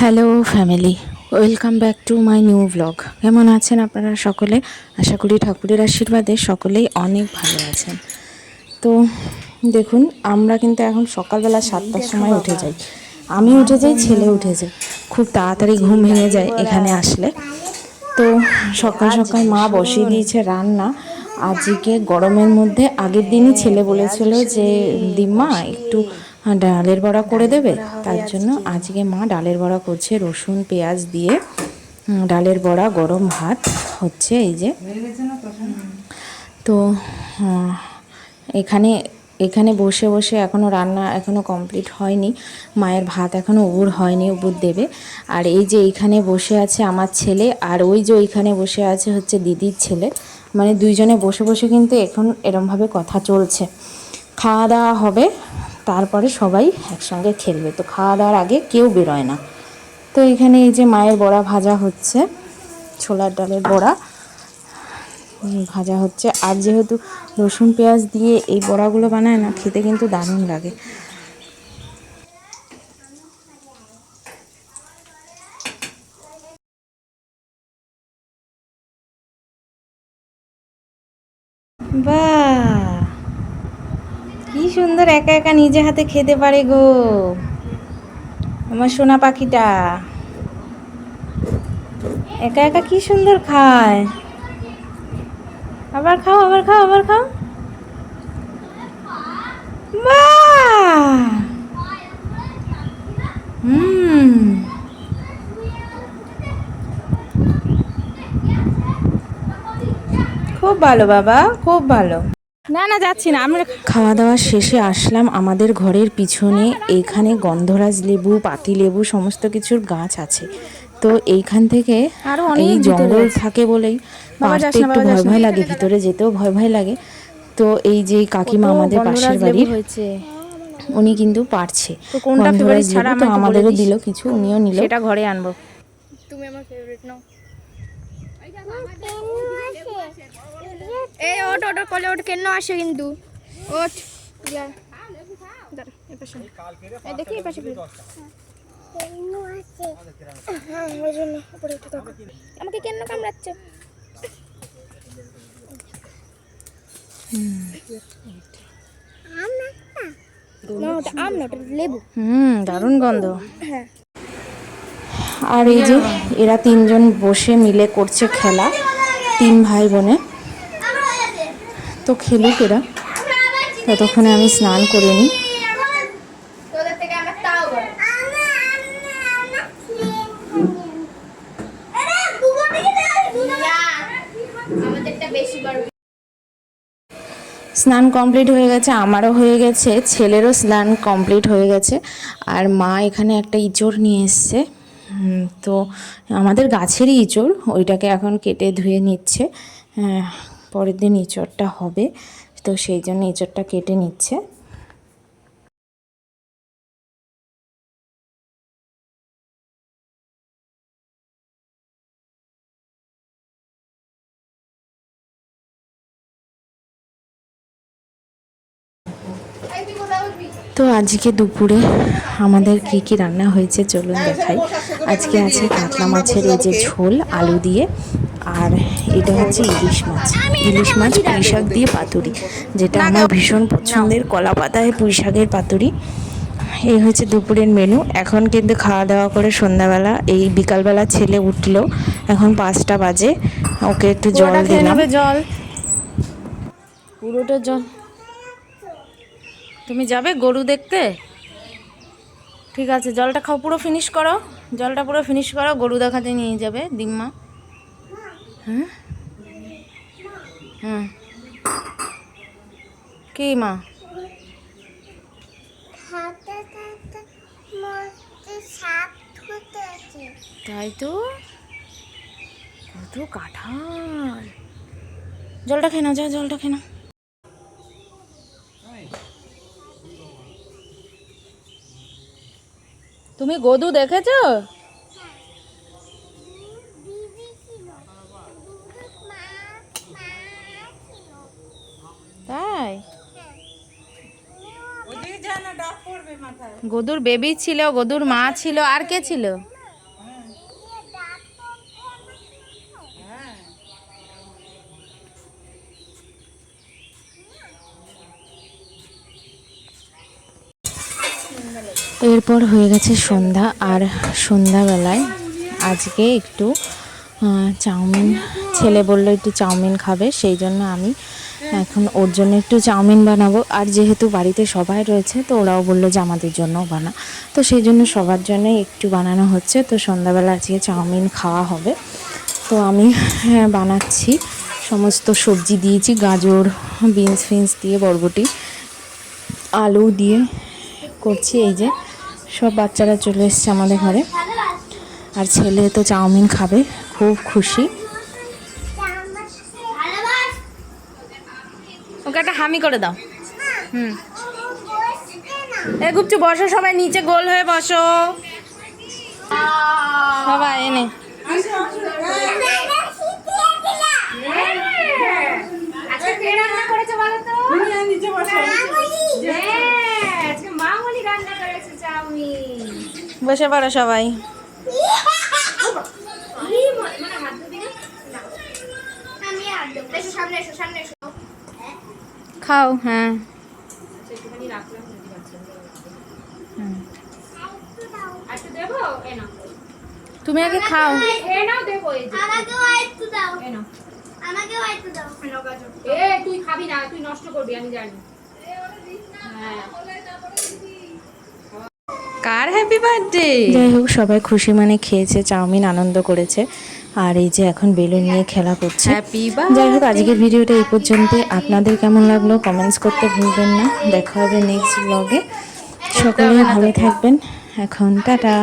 Hello family, welcome back to my new blog. কেমন আছেন আপনারা সকলে? আশা করি ঠাকুরের আশীর্বাদে সকলেই অনেক ভালো আছেন। তো দেখুন, আমরা কিন্তু এখন সকালবেলা 7টার সময় উঠে যাই। আমি উঠে যাই, ছেলে উঠে যায়। খুব তাড়াতাড়ি ঘুম ভেঙে যায় এখানে আসলে। তো সকাল সকাল মা বসিয়ে দিয়েছে রান্না। আজকে গরমের মধ্যে আগের দিনই ছেলে বলেছিল যে দিম্মা একটু ডালের বড়া করে দেবে, তার জন্য আজকে মা ডালের বড়া করছে রসুন পেঁয়াজ দিয়ে। ডালের বড়া, গরম ভাত হচ্ছে এই যে। তো এখানে এখানে বসে বসে এখনও রান্না এখনও কমপ্লিট হয়নি। মায়ের ভাত এখনও উবুর হয়নি, উবুর দেবে। আর এই যে এইখানে বসে আছে আমার ছেলে, আর ওই যে ওইখানে বসে আছে হচ্ছে দিদির ছেলে। মানে দুইজনে বসে বসে কিন্তু এখন এরমভাবে কথা চলছে। খাওয়া দাওয়া হবে, তারপরে সবাই একসঙ্গে খেলবে। তো খাওয়া দাওয়ার আগে কেউ বেরোয় না। তো এখানে এই যে মায়ের বড়া ভাজা হচ্ছে, ছোলার ডালের বড়া ভাজা হচ্ছে। আর যেহেতু রসুন পেঁয়াজ দিয়ে এই বড়াগুলো বানায় না, খেতে কিন্তু দারুণ লাগে। বাহ, কি সুন্দর একা একা নিজে হাতে খেতে পারে গো আমার সোনা পাখিটা। একা একা কি সুন্দর খায়। আবার খাও, আবার খাও, আবার খাও। বাহ, খুব ভালো বাবা, খুব ভালো। না না, যাচ্ছি না আমরা। খাওয়া দাওয়া শেষে আসলাম আমাদের ঘরের পিছনে। এইখানে গন্ধরাজ লেবু, পাতি লেবু সমস্ত কিছুর গাছ আছে। তো এইখান থেকে এই জঙ্গল থাকে বলেই পারতে একটু ভয় ভয় লাগে, ভিতরে যেতেও ভয় ভয় লাগে। তো এই যে কাকিমা আমাদের পাশের বাড়ির, উনি কিন্তু পারছে গন্ধরাজ লেবু। তো আমাদেরও দিল কিছু, উনিও নিল। সেটা ঘরে আনবো। তুমি আমার ফেভারিট নাও। এই ওট ওট কোলে ওট কেন আসে কিন্তু ওট যা দাঁড়া এই পাশে এই দেখি এই পাশে কেন আসে হ্যাঁ ওই জন্য উপরে একটু থাকো। আমাকে কেন কামড়াচ্ছে? আম না লেবু। দারুণ গন্ধ। হ্যাঁ। আর এই যে এরা তিনজন বসে মিলে করছে খেলা, তিন ভাই বোনে। তো খেলুক এরা, ততক্ষণে আমি স্নান করে নিই। স্নান কমপ্লিট হয়ে গেছে, আমারও হয়ে গেছে, ছেলেরও স্নান কমপ্লিট হয়ে গেছে। আর মা এখানে একটা ইঁচড় নিয়ে এসছে। তো আমাদের গাছেরই ইঁচড়, ওইটাকে এখন কেটে ধুয়ে নিচ্ছে। পরের দিন ইঁচড়টা হবে, তো সেই জন্য ইঁচড়টা কেটে নিচ্ছে। তো আজকে দুপুরে আমাদের কি কি রান্না হয়েছে চলুন দেখাই। আজকে আছে কাতলা মাছের এই যে ঝোল আলু দিয়ে, আর এটা হচ্ছে ইলিশ মাছ। ইলিশ মাছ পুঁই শাক দিয়ে পাতুরি, যেটা আমার ভীষণ পছন্দের, কলা পাতায় পুঁই শাকের পাতুরি। এই হচ্ছে দুপুরের মেনু। এখন কিন্তু খাওয়া দাওয়া করে সন্ধ্যাবেলা, এই বিকালবেলা ছেলে উঠলো, এখন 5টা বাজে। ওকে একটু জল দিলাম। জল পুরোটা জল। তুমি যাবে গরু দেখতে? ঠিক আছে, জলটা খাও, পুরো ফিনিশ করো, জলটা পুরো ফিনিশ করো, গরু দেখাতে নিয়ে যাবে দিম্মা। হ্যাঁ হ্যাঁ, কি মা? তাই তো, কত কাঁঠাল। জলটা খেয়ে নাও, যা জলটা খেয়ে নাও। তুমি গরু দেখেছো? তাই, গরুর বেবি ছিল, গরুর মা ছিল, আর কে ছিল? এরপর হয়ে গেছে সন্ধ্যা, আর সন্ধ্যাবেলায় আজকে একটু চাউমিন, ছেলে বললো একটু চাউমিন খাবে, সেই জন্য আমি এখন ওর জন্য একটু চাউমিন বানাবো। আর যেহেতু বাড়িতে সবাই রয়েছে তো ওরাও বললো যে আমাদের জন্যও বানা, তো সেই জন্য সবার জন্যই একটু বানানো হচ্ছে। তো সন্ধ্যাবেলা আজকে চাউমিন খাওয়া হবে। তো আমি বানাচ্ছি, সমস্ত সবজি দিয়েছি, গাজর, বিনস ফিনস দিয়ে, বরবটি, আলু দিয়ে করছি। এই যে সব বাচ্চারা চলে এসছে আমাদের ঘরে, আর ছেলে তো চাউমিন খাবে, খুব খুশি। ওকে একটা হামি করে দাও। এ গুপচু বসো, সবাই নিচে গোল হয়ে বসো সবাই। এনে বসে পড়ো সবাই। খাও। হ্যাঁ তুমি আগে খাও। তুই খাবি না, তুই নষ্ট করবি আমি জানি। কার হ্যাপি বার্থডে। যাই হোক, সবাই খুশি মানে খেয়েছে, চাউমিন, আনন্দ করেছে। আর এই যে এখন বেলুন নিয়ে খেলা করছে। যাই হোক, আজকের ভিডিওটা এই পর্যন্ত। আপনাদের কেমন লাগলো কমেন্টস করতে ভুলবেন না। দেখা হবে নেক্সট ব্লগে। সকলে ভালো থাকবেন। এখন টাটা।